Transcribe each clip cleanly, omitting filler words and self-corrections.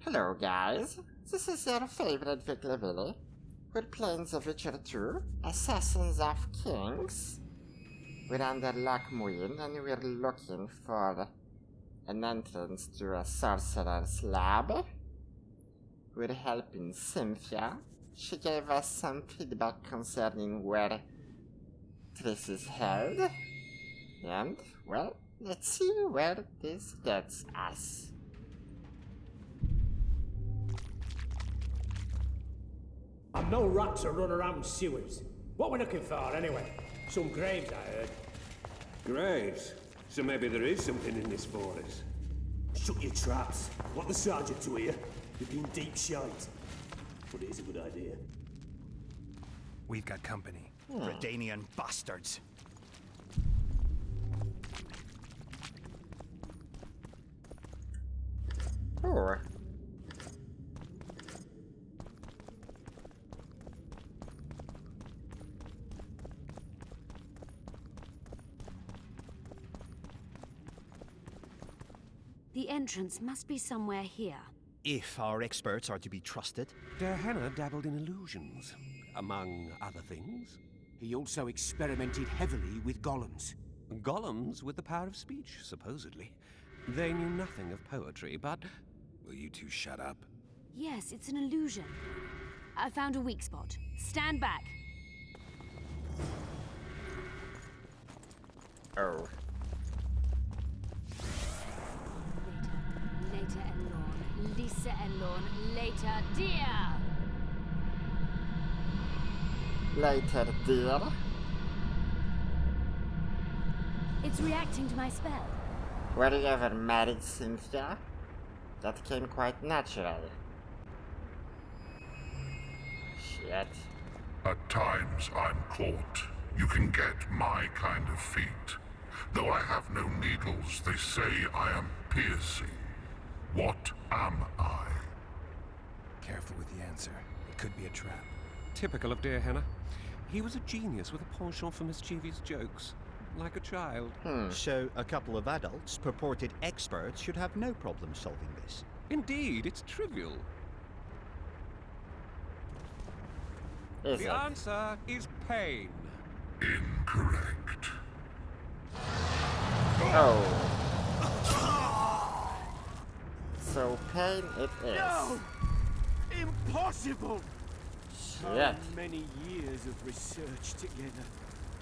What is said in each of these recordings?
Hello guys, this is your favorite Wiggly. We're playing The Witcher 2, Assassins of Kings. We're under Lockmuir and we're looking for an entrance to a sorcerer's lab. We're helping Cynthia. She gave us some feedback concerning where Triss is held. And, well, let's see where this gets us. I'm no rat to run around sewers. What we're looking for, anyway? Some graves, I heard. Graves? So maybe there is something in this forest. Shut your traps. Want the sergeant to hear? You've been deep shite. But it is a good idea. We've got company. Redanian bastards. Oh. The entrance must be somewhere here. If our experts are to be trusted. Hannah dabbled in illusions, among other things. He also experimented heavily with golems. Golems with the power of speech, supposedly. They knew nothing of poetry, but... Will you two shut up? Yes, it's an illusion. I found a weak spot. Stand back. Oh. Later, Elorn. Lisa Elorn. Later, dear. Later, dear. It's reacting to my spell. Were you ever married, Cynthia? That came quite natural. Shit. At times I'm caught. You can get my kind of feat. Though I have no needles, they say I am piercing. What am I? Careful with the answer. It could be a trap. Typical of dear Hannah. He was a genius with a penchant for mischievous jokes. Like a child. So, a couple of adults, purported experts, should have no problem solving this. Indeed, it's trivial. Is The it? answer is pain. Incorrect. Oh. So pain it is. No! Impossible! Shit. Many years of research together.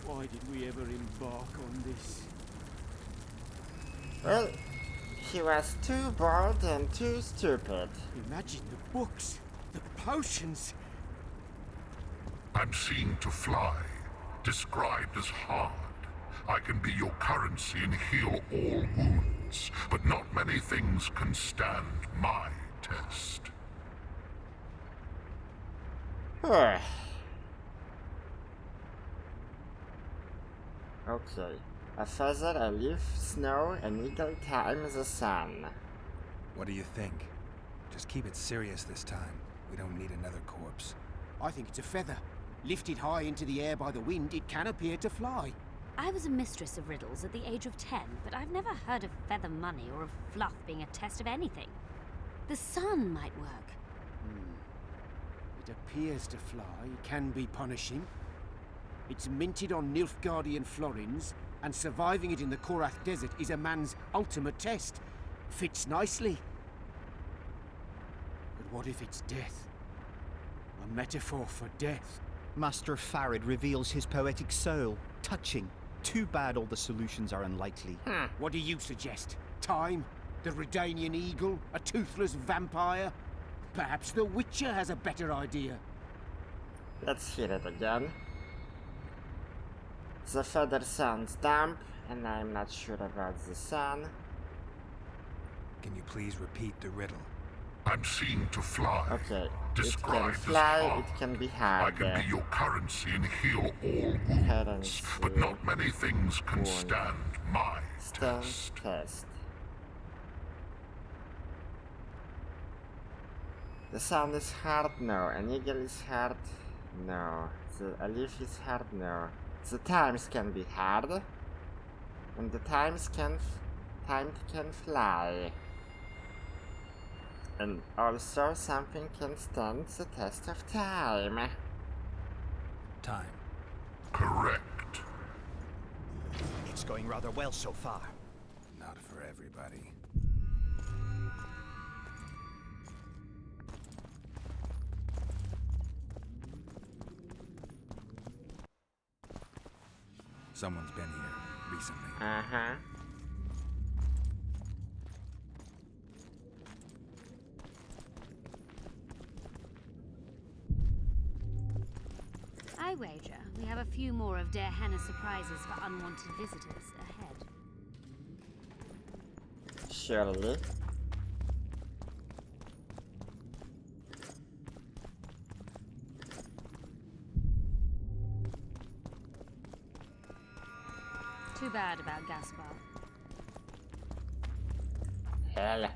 Why did we ever embark on this? Well, he was too bold and too stupid. Imagine the books, the potions. I'm seen to fly, described as hard. I can be your currency and heal all wounds, but not many things can stand my test. Okay. A feather, a leaf, snow, an eagle time the sun. What do you think? Just keep it serious this time. We don't need another corpse. I think it's a feather. Lifted high into the air by the wind, it can appear to fly. I was a mistress of riddles at the age of 10, but I've never heard of feather money or of fluff being a test of anything. The sun might work. It appears to fly, can be punishing. It's minted on Nilfgaardian florins, and surviving it in the Korath Desert is a man's ultimate test. Fits nicely. But what if it's death? A metaphor for death. Master Farid reveals his poetic soul. Touching. Too bad all the solutions are unlikely. What do you suggest? Time? The Redanian eagle? A toothless vampire? Perhaps the Witcher has a better idea. Let's hear it again. The feather sounds damp, and I'm not sure about the sun. Can you please repeat the riddle? I'm seen to fly. Okay. It can Described fly, as hard. it can be I hard. can be your currency and heal all wounds, but Currency. not many things can Wound. stand my Stand test. test. The sun is hard, no. An eagle is hard, no. A leaf is hard, no. The times can be hard, and the time can fly. And also something can stand the test of time. Time. Correct. It's going rather well so far. Not for everybody. Someone's been here recently. Uh-huh. I wager we have a few more of Der Henna's surprises for unwanted visitors ahead. Surely. Too bad about Gaspar. Hell.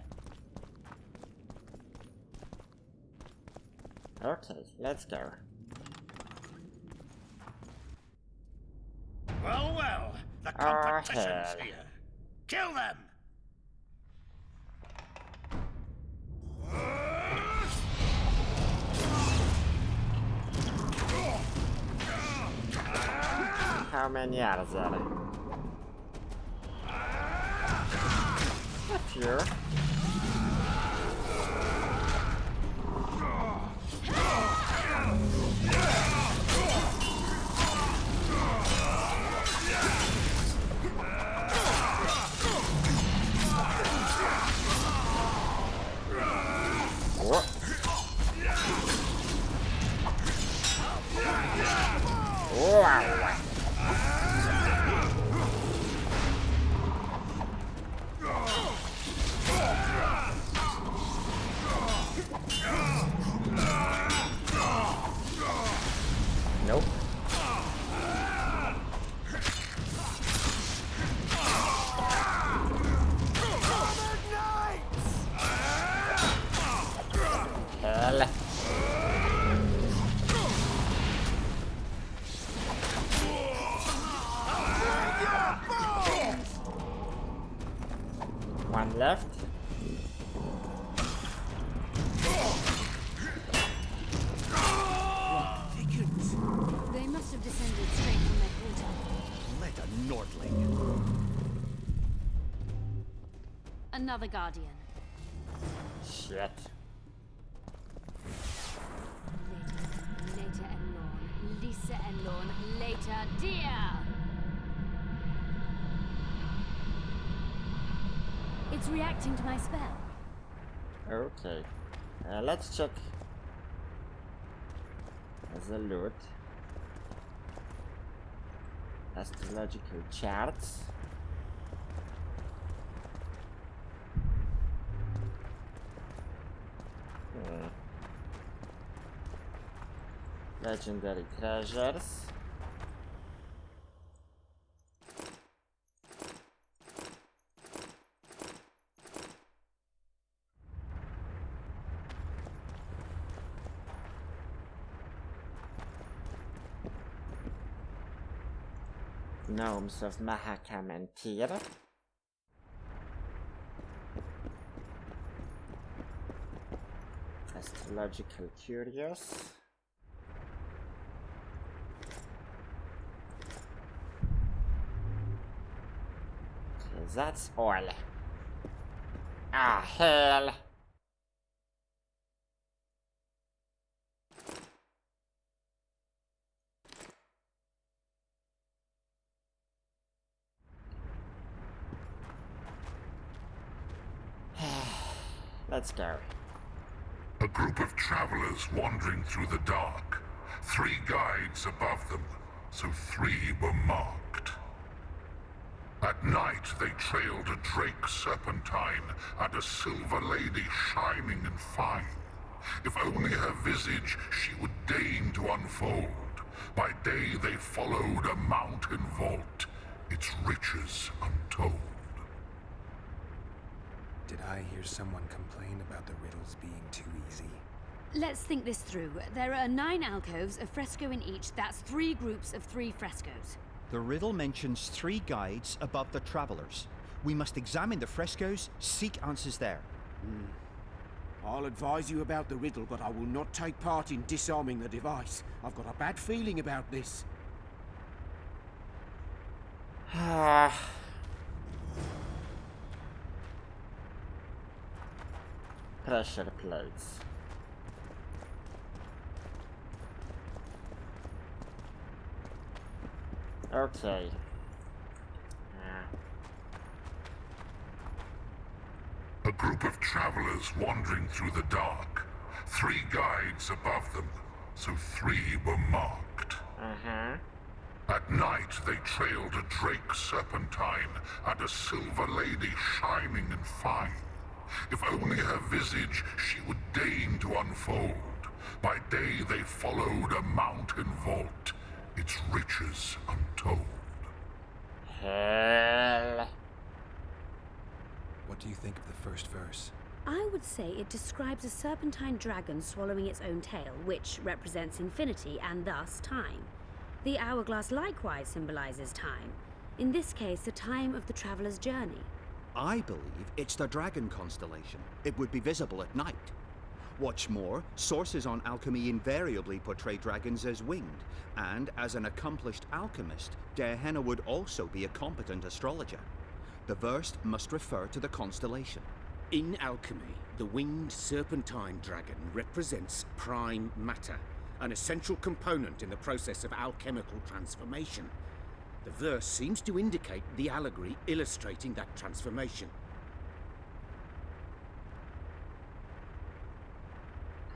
Okay, let's go. Well, well, the competition's competition's hell. here. Kill them! How many are there? A few. Oh. Wow. Nope. Hell. One left. They must have descended straight from their quarter. Let a Nordling. Another Guardian. Shit. Later Elorn. Lisa Elorn. Later dear. It's reacting to my spell. Okay. Let's check the loot. Astrological charts. Legendary treasures. Gnomes of Mahakam and Tyr. Astrological curios. Okay, that's all. Ah, hell. Let's go. A group of travelers wandering through the dark. 3 guides above them, so 3 were marked. At night they trailed a drake serpentine and a silver lady shining and fine. If only her visage she would deign to unfold. By day they followed a mountain vault, its riches untold. Did I hear someone complain about the riddles being too easy? Let's think this through. There are 9 alcoves, a fresco in each. That's 3 groups of 3 frescoes. The riddle mentions 3 guides above the travelers. We must examine the frescoes, seek answers there. I'll advise you about the riddle, but I will not take part in disarming the device. I've got a bad feeling about this. Pressure plates. Okay. A group of travelers wandering through the dark. 3 guides above them, so 3 were marked. At night, they trailed a drake serpentine and a silver lady shining and fine. If only her visage she would deign to unfold. By day they followed a mountain vault, its riches untold. Hell. What do you think of the first verse? I would say it describes a serpentine dragon swallowing its own tail, which represents infinity and thus time. The hourglass likewise symbolizes time. In this case, the time of the traveler's journey. I believe it's the dragon constellation. It would be visible at night. What's more, sources on alchemy invariably portray dragons as winged, and as an accomplished alchemist, Gehenna would also be a competent astrologer. The verse must refer to the constellation. In alchemy, the winged serpentine dragon represents prime matter, an essential component in the process of alchemical transformation. The verse seems to indicate the allegory illustrating that transformation.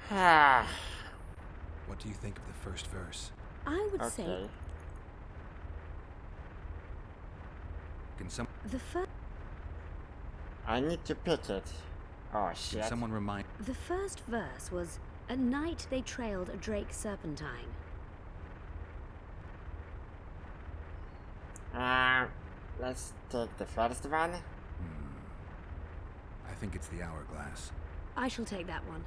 What do you think of the first verse? I would say Can some the first. I need to pick it. Oh shit. Can someone remind? The first verse was, "At night they trailed a drake serpentine." Let's take the first one. I think it's the hourglass. I shall take that one.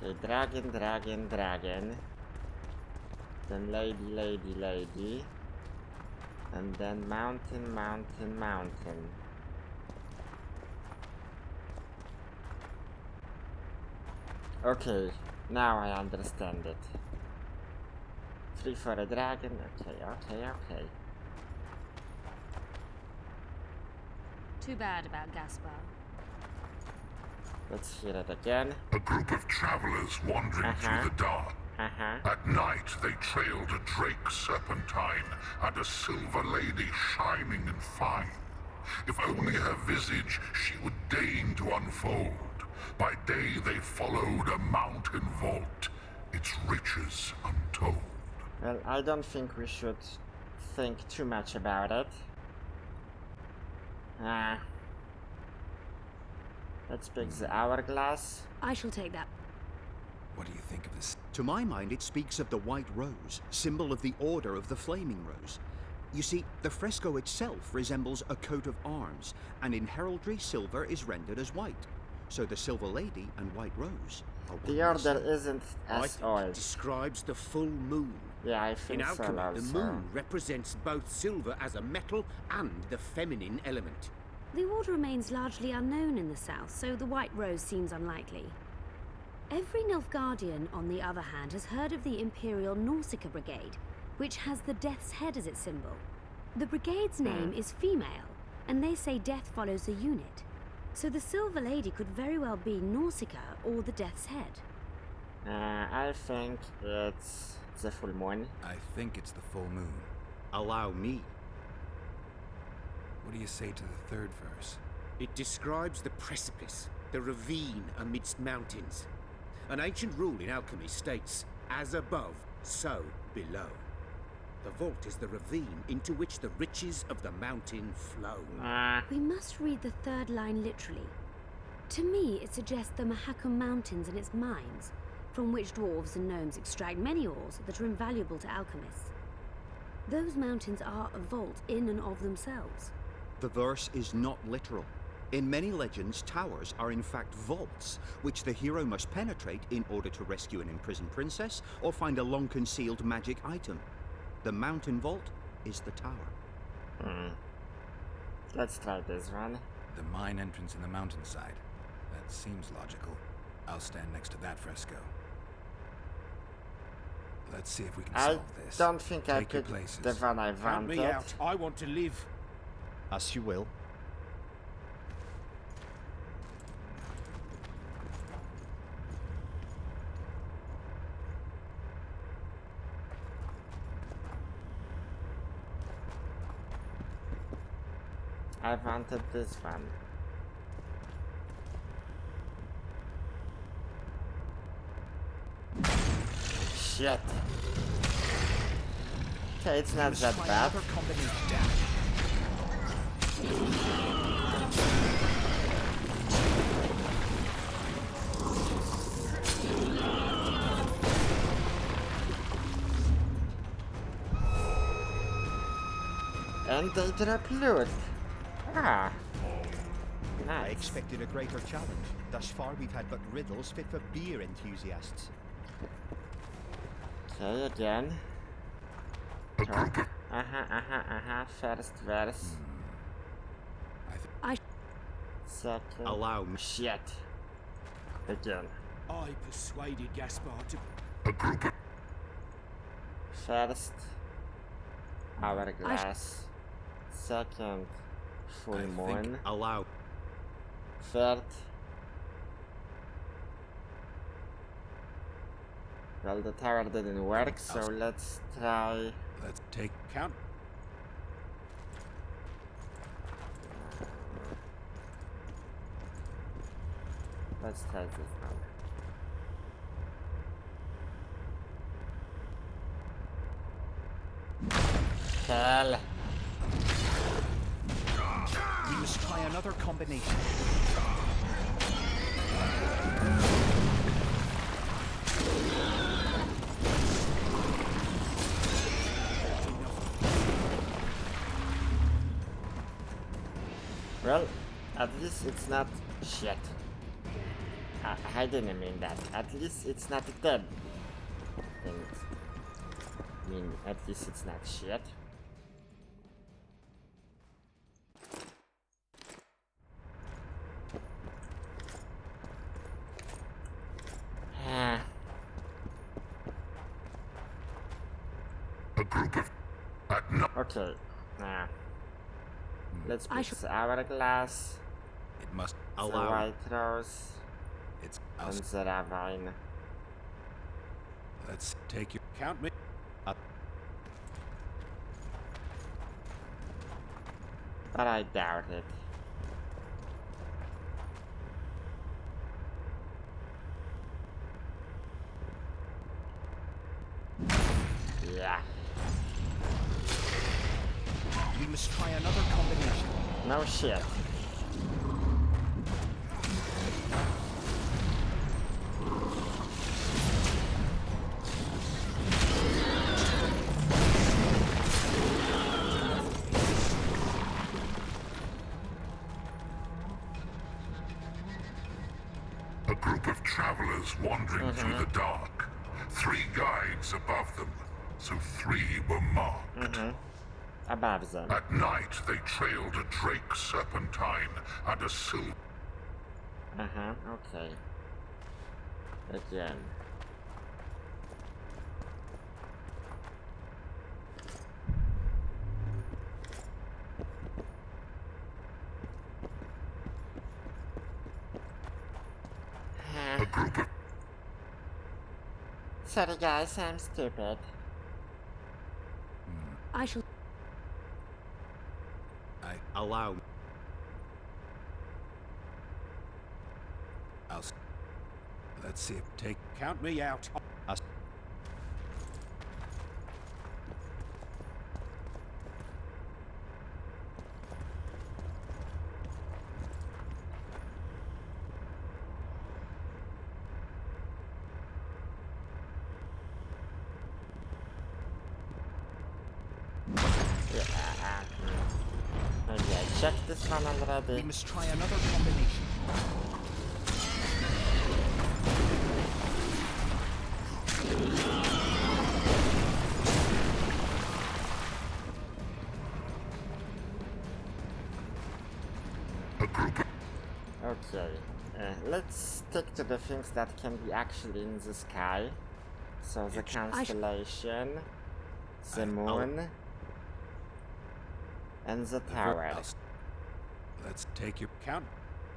Okay, dragon, dragon, dragon. Then lady, lady, lady. And then mountain, mountain, mountain. Okay, now I understand it. 3 for a dragon. Okay. Too bad about Gaspar. Let's hear it again. A group of travelers wandering through the dark. At night, they trailed a drake serpentine and a silver lady shining and fine. If only her visage she would deign to unfold. By day they followed a mountain vault, its riches untold. Well, I don't think we should think too much about it. Let's pick the hourglass. I shall take that. What do you think of this? To my mind, it speaks of the white rose, symbol of the Order of the Flaming Rose. You see, the fresco itself resembles a coat of arms, and in heraldry, silver is rendered as white. So the Silver Lady and White Rose are one The and the order same. isn't I as think old. it describes the full moon. Yeah, I In think so alchemy, also. the moon represents both silver as a metal and the feminine element. The order remains largely unknown in the south, so the White Rose seems unlikely. Every Nilfgaardian, on the other hand, has heard of the Imperial Nausicaa Brigade, which has the Death's Head as its symbol. The brigade's name is female, and they say death follows the unit. So the Silver Lady could very well be Nausicaa or the Death's Head. I think it's the full moon. I think it's the full moon. Allow me. What do you say to the third verse? It describes the precipice, the ravine amidst mountains. An ancient rule in alchemy states, as above, so below. The vault is the ravine into which the riches of the mountain flow. We must read the third line literally. To me, it suggests the Mahakam Mountains and its mines, from which dwarves and gnomes extract many ores that are invaluable to alchemists. Those mountains are a vault in and of themselves. The verse is not literal. In many legends, towers are in fact vaults, which the hero must penetrate in order to rescue an imprisoned princess or find a long-concealed magic item. The mountain vault is the tower. Let's try this one. The mine entrance in the mountainside. That seems logical. I'll stand next to that fresco. Let's see if we can I solve this. don't think I Take your picked places. the one I Count me wanted. out. I want to live. As you will. I wanted this one. Shit. Okay, it's not that bad. And they drop loot. Ah. I Nice. expected a greater challenge. Thus far, we've had but riddles fit for beer enthusiasts. Okay, again. First verse. Second. Allow me. Shit. Again. I persuaded Gaspar to... First. Hourglass. Second. Full moon. Allow. Third. Well, the tower didn't work, so let's try. Let's take Count. Let's try this one. Hell. We must try another combination. Well, at least it's not shit. I didn't mean that. At least it's not dead. And, I mean, at least it's not shit. A group of... Okay. Let's put hourglass. It must The Allow. white rose. It's And us. the ravine. Let's take your Count me. But I doubt it. Yeah. We must try another combination. No shit. A group of travelers wandering through the dark. 3 guides above them, so 3 were marked. Above them. At night, they trailed a drake serpentine and a silver. Okay. Again. A group of... Sorry guys, I'm stupid. I shall. Allow. Let's see if take Count me out. Us. Maybe I checked this one We already. must try another combination. A group of Okay, let's stick to the things that can be actually in the sky. So the constellation, the moon, and the tower. Let's take your Count.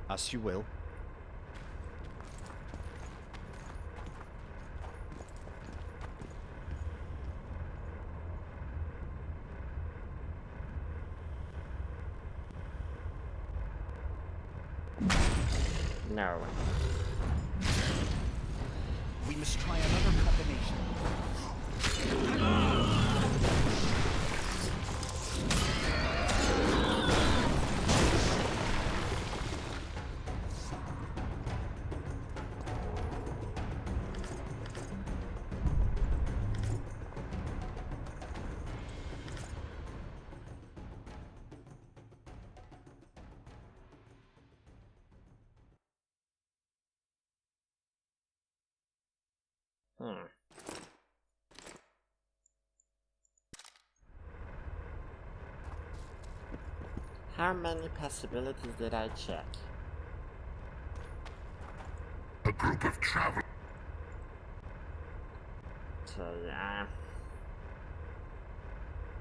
As you will. No. We must try another combination. How many possibilities did I check? a group of travelers. Okay,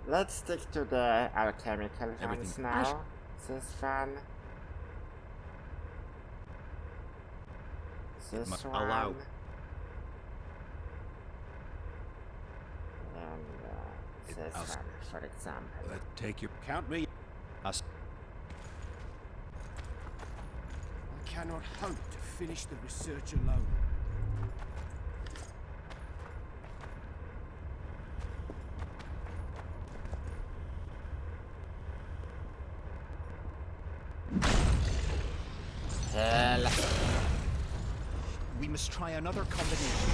let's stick to the alchemical ones now. This one. This one. allow. And this one, for example. Let's take your Count me. As I cannot hope to finish the research alone. Hell. we must try another combination.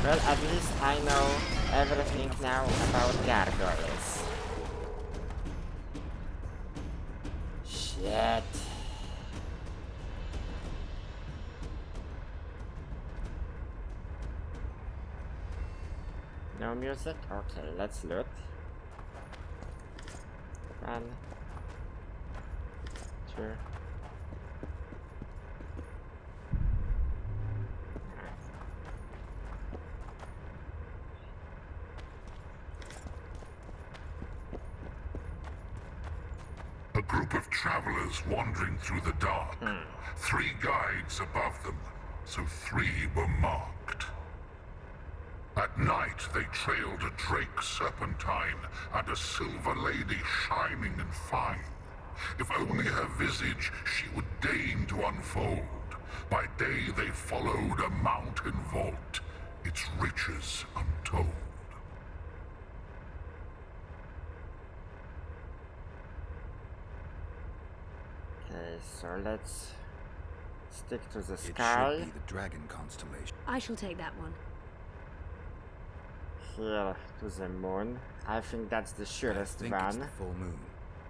Well, at least I know everything now about gargoyles. Shit. No music? Okay, let's loot. 1, 2. A group of travelers wandering through the dark. 3 guides above them, so 3 were marked. At night, they trailed a drake serpentine and a silver lady shining and fine. If only her visage she would deign to unfold. By day they followed a mountain vault, its riches untold. Okay, so let's stick to the It sky. should be the dragon constellation. I shall take that one. Here to the moon. I think that's the I surest think it's one. the full moon.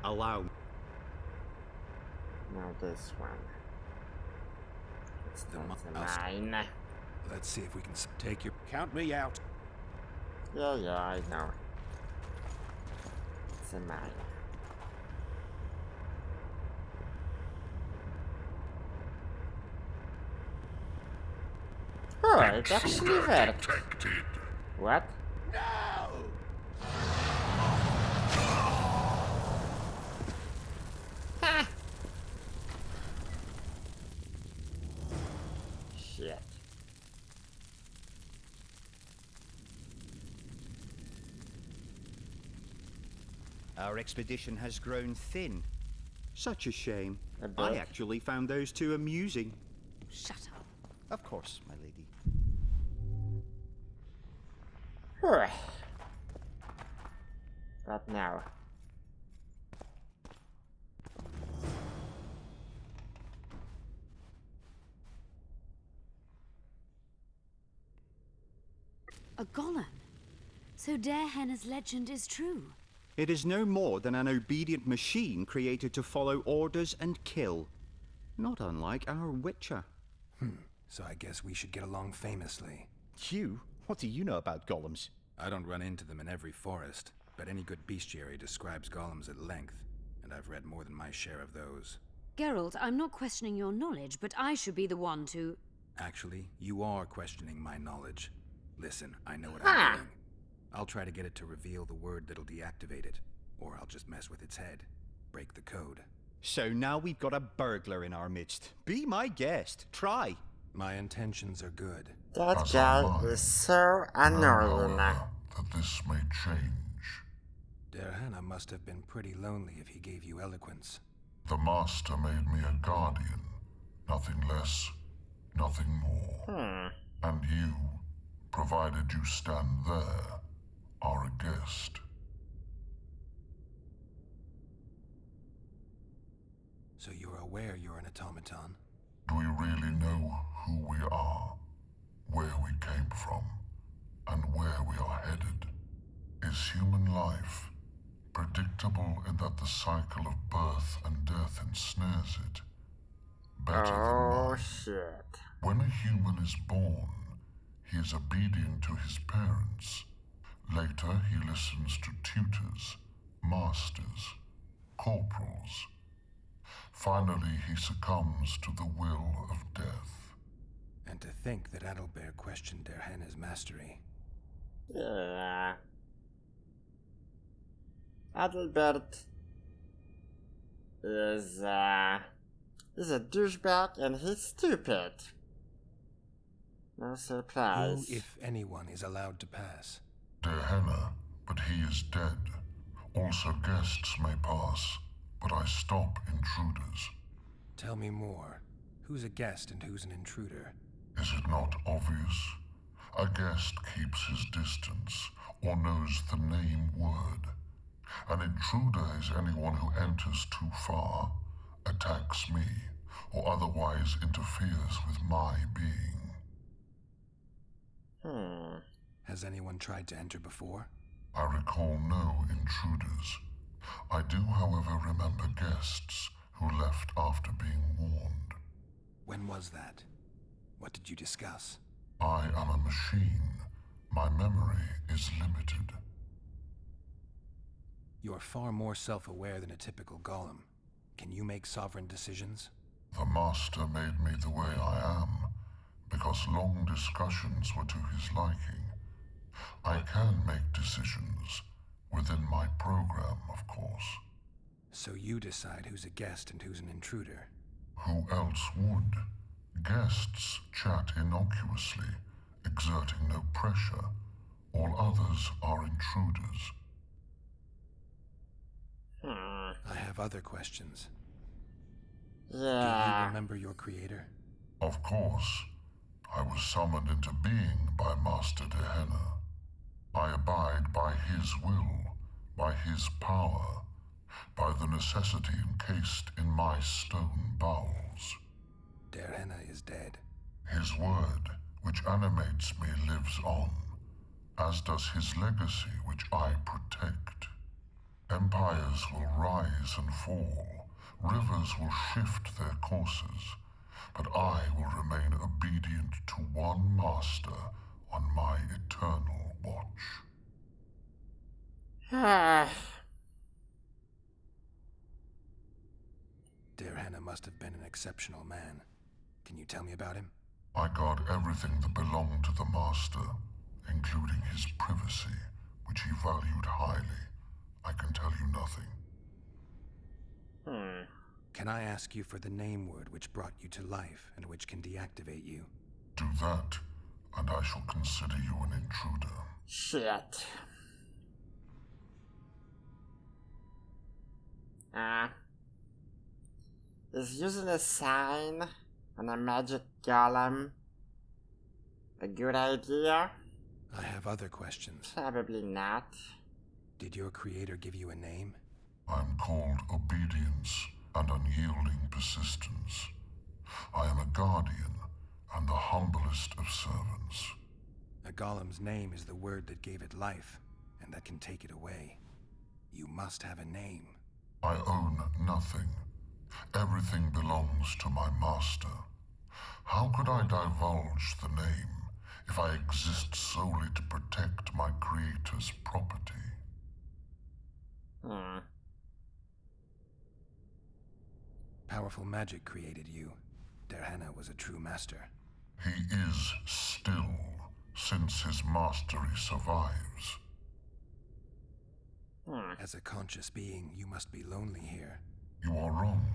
Allow. Now this one. It's The not the mouse. mine. Let's see if we can take your Count me out. Yeah, I know. It's a mine. Oh, it actually Intruder worked. detected. What? Ha! Shit. Our expedition has grown thin. Such a shame. A I bit. actually found those two amusing. Shut up. Of course, my lady. Whew. What now? A golem? So Darehenna's legend is true? It is no more than an obedient machine created to follow orders and kill. Not unlike our Witcher. So I guess we should get along famously. You? What do you know about golems? I don't run into them in every forest, but any good bestiary describes golems at length, and I've read more than my share of those. Geralt, I'm not questioning your knowledge, but I should be the one to... Actually, you are questioning my knowledge. Listen, I know what I'm doing. I'll try to get it to reveal the word that'll deactivate it, or I'll just mess with its head. Break the code. So now we've got a burglar in our midst. Be my guest. Try. My intentions are good. That guy is so annoying. That this may change. Darehenna must have been pretty lonely if he gave you eloquence. The Master made me a guardian. Nothing less, nothing more. And you, provided you stand there, are a guest. So you're aware you're an automaton? Do we really know who we are, where we came from, and where we are headed? Is human life predictable in that the cycle of birth and death ensnares it? Better than mine. Shit. When a human is born, he is obedient to his parents. Later, he listens to tutors, masters, corporals. Finally, he succumbs to the will of death. And to think that Adalbert questioned Darehenna's mastery. Yeah. Adalbert is a douchebag and he's stupid. No surprise. Who, if anyone, is allowed to pass? Darehenna, but he is dead. Also guests may pass, but I stop intruders. Tell me more. Who's a guest and who's an intruder? Is it not obvious? A guest keeps his distance, or knows the name word. An intruder is anyone who enters too far, attacks me, or otherwise interferes with my being. Has anyone tried to enter before? I recall no intruders. I do, however, remember guests who left after being warned. When was that? What did you discuss? I am a machine. My memory is limited. You're far more self-aware than a typical golem. Can you make sovereign decisions? The Master made me the way I am, because long discussions were to his liking. I can make decisions, within my program, of course. So you decide who's a guest and who's an intruder? Who else would? Guests chat innocuously, exerting no pressure. All others are intruders. I have other questions. Yeah. Do you remember your creator? Of course. I was summoned into being by Master Darehenna. I abide by his will, by his power, by the necessity encased in my stone bowels. Darehenna is dead. His word, which animates me, lives on, as does his legacy, which I protect. Empires will rise and fall, rivers will shift their courses, but I will remain obedient to one master on my eternal watch. Darehenna must have been an exceptional man. Can you tell me about him? I guard everything that belonged to the master, including his privacy, which he valued highly. I can tell you nothing. Can I ask you for the name word which brought you to life and which can deactivate you? Do that, and I shall consider you an intruder. Shit. Is using a sign on a magic golem a good idea? I have other questions. Probably not. Did your creator give you a name? I'm called obedience and unyielding persistence. I am a guardian and the humblest of servants. A golem's name is the word that gave it life, and that can take it away. You must have a name. I own nothing. Everything belongs to my master. How could I divulge the name if I exist solely to protect my creator's property? Powerful magic created you. Derhana was a true master. He is still, since his mastery survives. As a conscious being, you must be lonely here. You are wrong.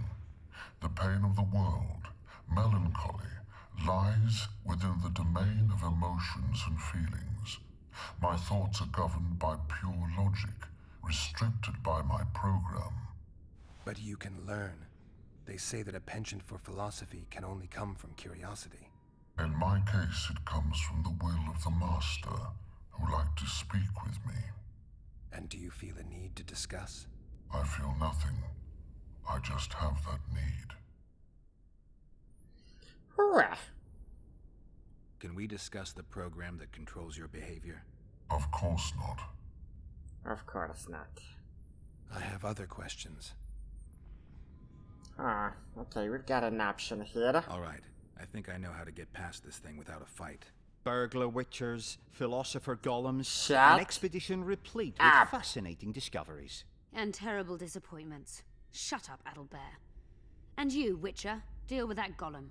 The pain of the world, melancholy, lies within the domain of emotions and feelings. My thoughts are governed by pure logic, restricted by my program. But you can learn. They say that a penchant for philosophy can only come from curiosity. In my case, it comes from the will of the master, who like to speak with me. And do you feel a need to discuss? I feel nothing. I just have that need. Hooray! Can we discuss the program that controls your behavior? Of course not. Of course not. I have other questions. Okay, we've got an option here. All right. I think I know how to get past this thing without a fight. Burglar witchers, philosopher golems, Shut an expedition replete up. with fascinating discoveries. And terrible disappointments. Shut up, Adelbear. And you, Witcher, deal with that golem.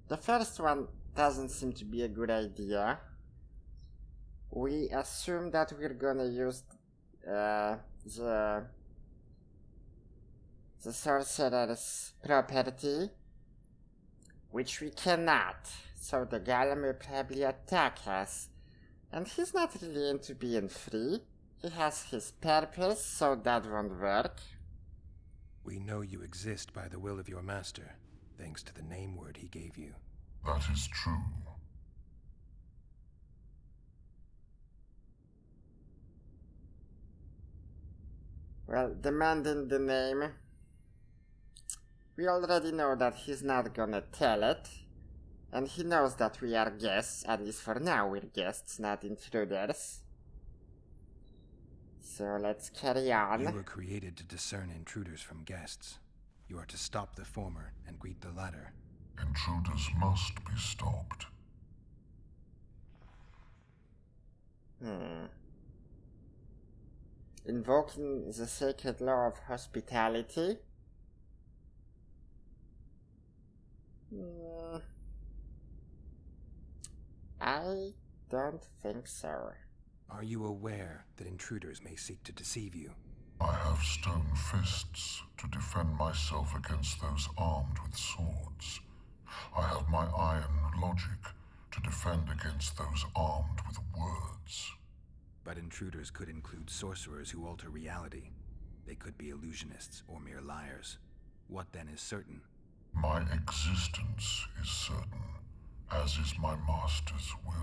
The first one doesn't seem to be a good idea. We assume that we're gonna use the sorcerer's property, which we cannot. So the golem will probably attack us. And he's not really into being free. He has his purpose, so that won't work. We know you exist by the will of your master, thanks to the name word he gave you. That is true. Well, demanding the name. We already know that he's not gonna tell it. And he knows that we are guests, at least for now we're guests, not intruders. So let's carry on. You were created to discern intruders from guests. You are to stop the former and greet the latter. Intruders must be stopped. Invoking the sacred law of hospitality. I don't think so. Are you aware that intruders may seek to deceive you? I have stone fists to defend myself against those armed with swords. I have my iron logic to defend against those armed with words. But intruders could include sorcerers who alter reality. They could be illusionists or mere liars. What then is certain? My existence is certain, as is my master's will.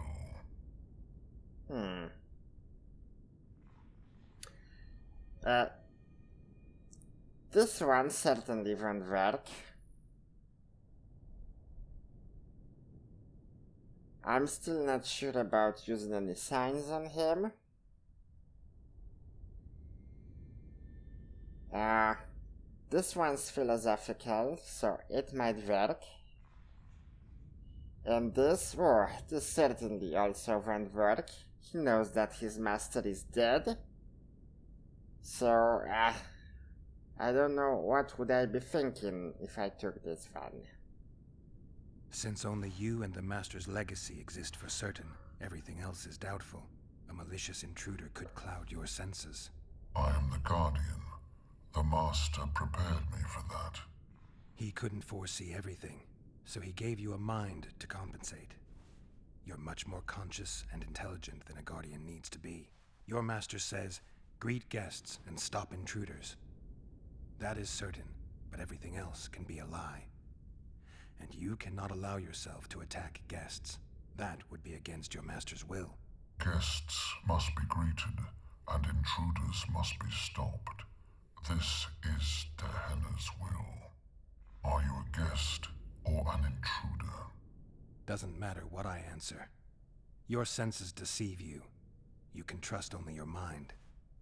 This one certainly won't work. I'm still not sure about using any signs on him. This one's philosophical, so it might work. And this certainly also won't work. He knows that his master is dead. So, I don't know what would I be thinking if I took this one. Since only you and the Master's legacy exist for certain, everything else is doubtful. A malicious intruder could cloud your senses. I am the Guardian. The Master prepared me for that. He couldn't foresee everything, so he gave you a mind to compensate. You're much more conscious and intelligent than a Guardian needs to be. Your Master says, greet guests and stop intruders. That is certain, but everything else can be a lie. And you cannot allow yourself to attack guests. That would be against your master's will. Guests must be greeted, and intruders must be stopped. This is Dehenna's will. Are you a guest or an intruder? Doesn't matter what I answer. Your senses deceive you. You can trust only your mind.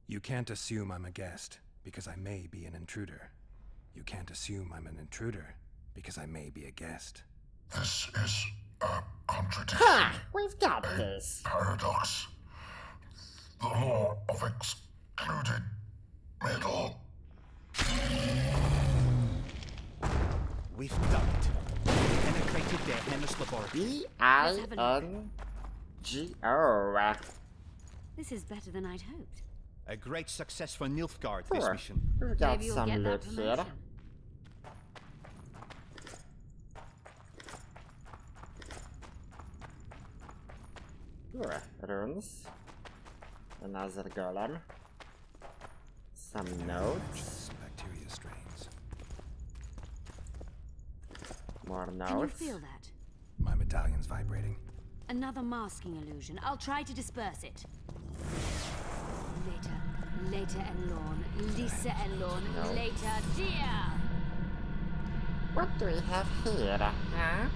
You can't assume I'm a guest, because I may be an intruder. You can't assume I'm an intruder, because I may be a guest. This is a contradiction. Ha! We've got this. Paradox. The law of excluded middle. We've done it. Penetrated Dehenna's laboratory. Bingo. This is better than I'd hoped. A great success for Nilfgaard, this Sure. mission. We've got Maybe you'll some get that loot here. promotion. Runes. Another golem. Some notes. Bacteria strains. More Can you notes. feel that? My medallion's vibrating. Another masking illusion. I'll try to disperse it. Later and Lorn. Lisa and Lorn. No. Later, dear! What do we have here? Huh?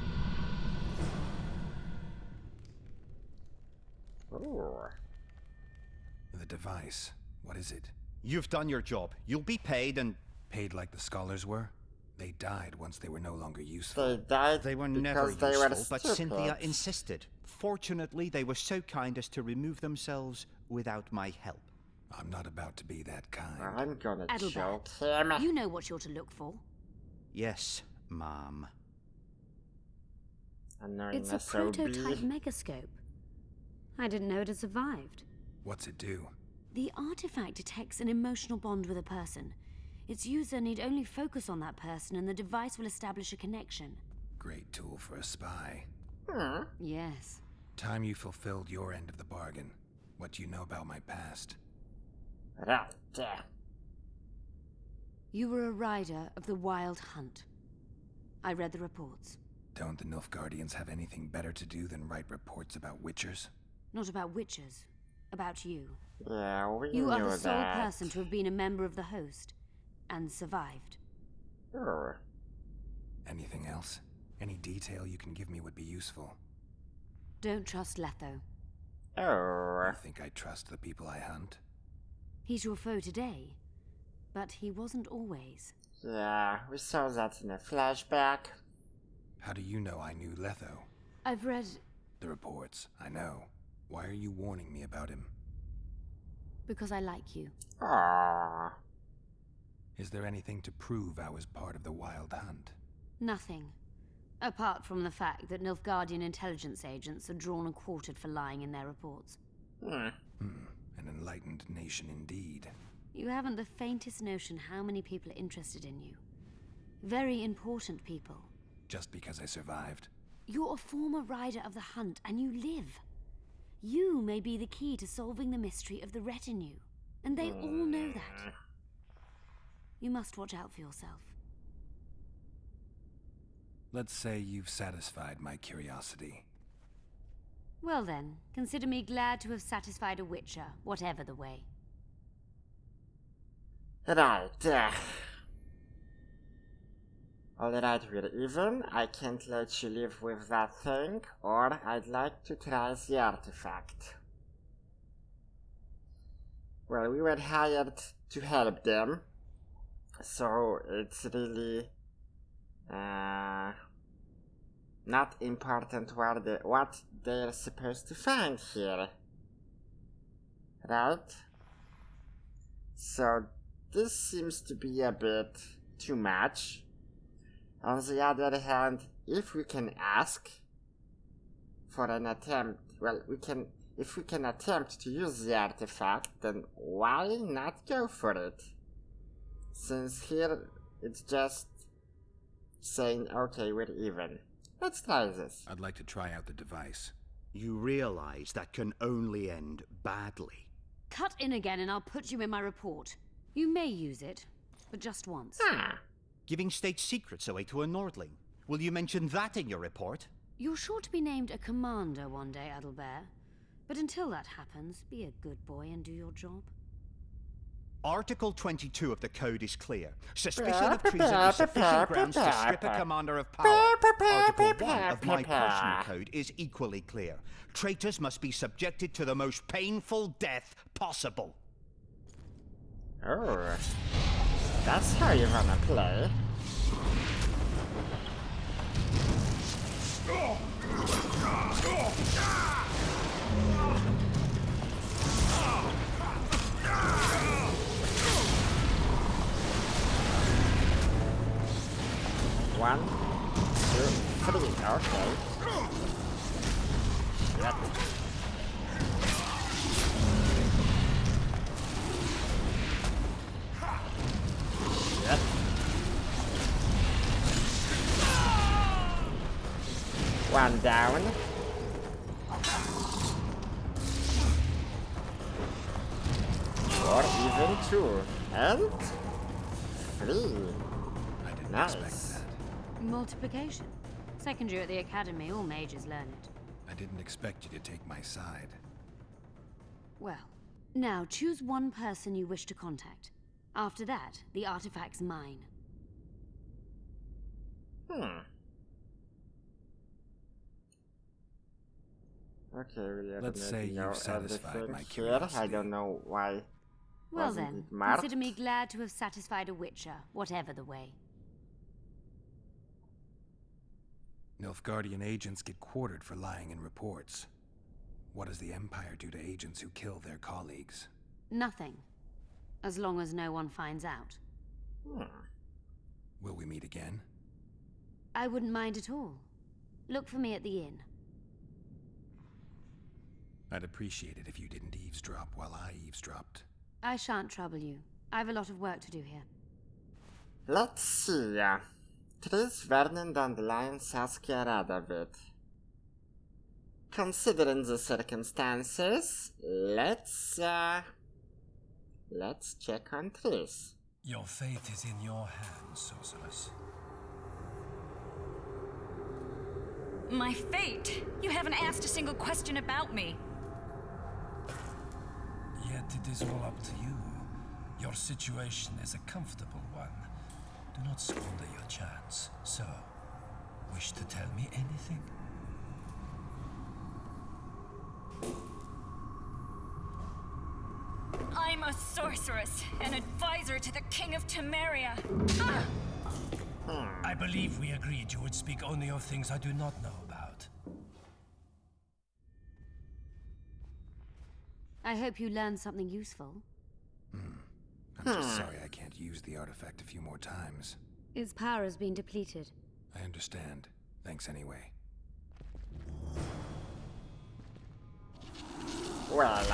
Ooh. The device. What is it? You've done your job. You'll be paid and... Paid like the scholars were? They died once they were no longer useful. They died They were because never they useful, were but stupid. Cynthia insisted. Fortunately, they were so kind as to remove themselves without my help. I'm not about to be that kind. I'm gonna Adelbert, choke him. you know what you're to look for. Yes, Mom. Annoying It's a SOB. prototype megascope. I didn't know it had survived. What's it do? The artifact detects an emotional bond with a person. Its user need only focus on that person and the device will establish a connection. Great tool for a spy. Yes. Time you fulfilled your end of the bargain. What do you know about my past? Right. You were a rider of the Wild Hunt. I read the reports. Don't the Nilfgaardians have anything better to do than write reports about witchers? Not about witches. About you. Yeah, we You knew are the sole that. person to have been a member of the host. And survived. Sure. Anything else? Any detail you can give me would be useful. Don't trust Letho. Oh. You think I trust the people I hunt? He's your foe today. But he wasn't always. Yeah, we saw that in a flashback. How do you know I knew Letho? I've read... The reports, I know. Why are you warning me about him? because I like you. Aww. Is there anything to prove I was part of the Wild Hunt? Nothing. Apart from the fact that Nilfgaardian intelligence agents are drawn and quartered for lying in their reports. An enlightened nation indeed. You haven't the faintest notion how many people are interested in you. Very important people. Just because I survived? You're a former rider of the hunt, and you live. You may be the key to solving the mystery of the retinue, and they all know that. You must watch out for yourself. Let's say you've satisfied my curiosity. Well then, consider me glad to have satisfied a witcher, whatever the way. Right. Alright, we're even. I can't let you live with that thing, or I'd like to try the artifact. Well, we were hired to help them, so it's really not important what they're supposed to find here. Right? So this seems to be a bit too much. On the other hand, if we can ask for an attempt, well, if we can attempt to use the artifact, then why not go for it? Since here it's just saying, okay, we're even. Let's try this. I'd like to try out the device. You realize that can only end badly. Cut in again and I'll put you in my report. You may use it, but just once. Giving state secrets away to a Nordling. Will you mention that in your report? You're sure to be named a commander one day, Adelbert. But until that happens, be a good boy and do your job. Article 22 of the Code is clear. Suspicion of treason is sufficient grounds to strip a commander of power. Article 1 of my personal code is equally clear. Traitors must be subjected to the most painful death possible. Oh, that's how you wanna play. One, two, three. Okay. Yep. Yep. One down. Or even two. And three. I didn't Nice. expect that. Multiplication. Second year at the academy, all mages learn it. I didn't expect you to take my side. Well, now choose one person you wish to contact. After that, the artifact's mine. Okay, we Let's say know you've satisfied everything my here. curiosity. I don't know why. Well wasn't then, it marked? consider me glad to have satisfied a witcher, whatever the way. Nilfgaardian agents get quartered for lying in reports. What does the Empire do to agents who kill their colleagues? Nothing. As long as no one finds out. Will we meet again? I wouldn't mind at all. Look for me at the inn. I'd appreciate it if you didn't eavesdrop while I eavesdropped. I shan't trouble you. I've a lot of work to do here. Let's see. Tris Vernon Dandelion Saskia Radovid. Considering the circumstances, let's check on Tris. Your fate is in your hands, sorceress. My fate? You haven't asked a single question about me. Yet it is all up to you. Your situation is a comfortable one. Do not squander your chance. So, wish to tell me anything? I'm a sorceress, an advisor to the King of Temeria. I believe we agreed you would speak only of things I do not know about. I hope you learned something useful. I'm just sorry I can't use the artifact a few more times. Its power has been depleted. I understand. Thanks anyway. Well,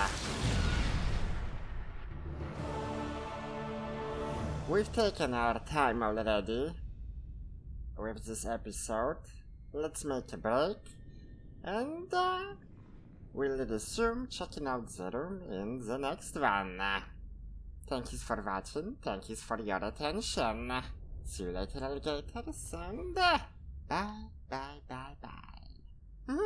we've taken our time already with this episode. Let's make a break and we'll resume checking out the room in the next one. Thank you for watching, thank you for your attention. See you later, alligators, and bye, bye, bye, bye.